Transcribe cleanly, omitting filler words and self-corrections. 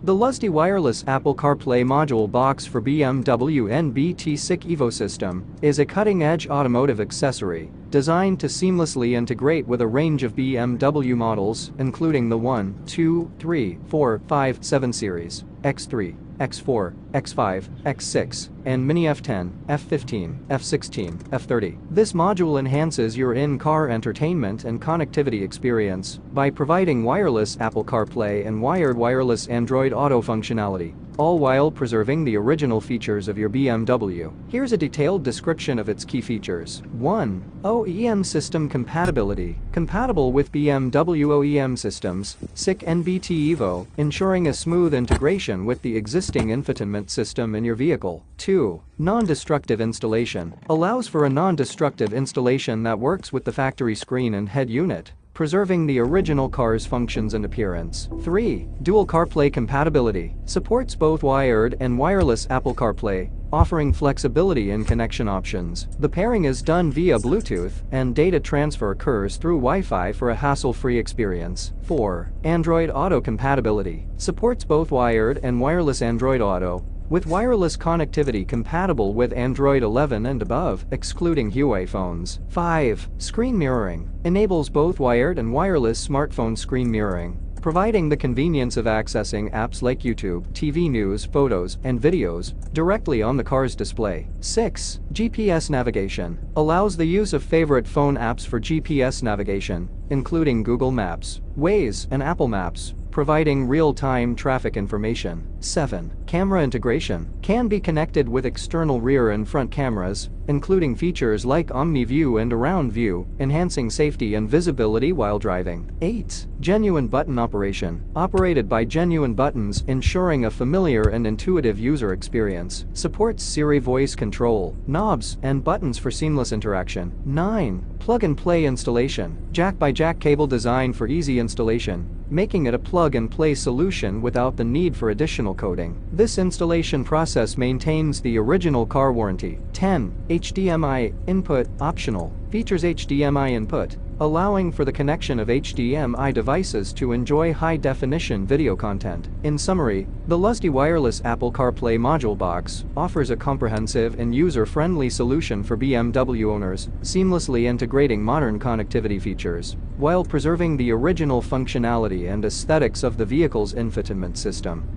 The Lusdy wireless Apple CarPlay module box for BMW NBT CIC EVO system is a cutting-edge automotive accessory designed to seamlessly integrate with a range of BMW models, including the 1, 2, 3, 4, 5, 7 series, X3, X4, X5, X6, and Mini F10, F15, F16, F30. This module enhances your in-car entertainment and connectivity experience by providing wireless Apple CarPlay and wired wireless Android Auto functionality, all while preserving the original features of your BMW. Here's a detailed description of its key features. 1. OEM system compatibility. Compatible with BMW OEM systems, CIC NBT EVO, ensuring a smooth integration with the existing infotainment system in your vehicle. 2. Non-destructive installation. Allows for a non-destructive installation that works with the factory screen and head unit, preserving the original car's functions and appearance. 3. Dual CarPlay compatibility. Supports both wired and wireless Apple CarPlay, offering flexibility in connection options. The pairing is done via Bluetooth, and data transfer occurs through Wi-Fi for a hassle-free experience. 4. Android Auto compatibility. Supports both wired and wireless Android Auto, with wireless connectivity compatible with Android 11 and above, excluding Huawei phones. 5. Screen mirroring. Enables both wired and wireless smartphone screen mirroring, providing the convenience of accessing apps like YouTube, TV news, photos, and videos directly on the car's display. 6. GPS navigation. Allows the use of favorite phone apps for GPS navigation, including Google Maps, Waze, and Apple Maps, providing real-time traffic information. 7. Camera integration. Can be connected with external rear and front cameras, including features like Omni View and Around View, enhancing safety and visibility while driving. 8. Genuine button operation. Operated by genuine buttons, ensuring a familiar and intuitive user experience. Supports Siri voice control, knobs, and buttons for seamless interaction. 9. Plug-and-play installation. Jack-by-jack cable designed for easy installation, making it a plug-and-play solution without the need for additional coding. This installation process maintains the original car warranty. 10. HDMI input optional. Features HDMI input, allowing for the connection of HDMI devices to enjoy high-definition video content. In summary, the Lusdy wireless Apple CarPlay module box offers a comprehensive and user-friendly solution for BMW owners, seamlessly integrating modern connectivity features, while preserving the original functionality and aesthetics of the vehicle's infotainment system.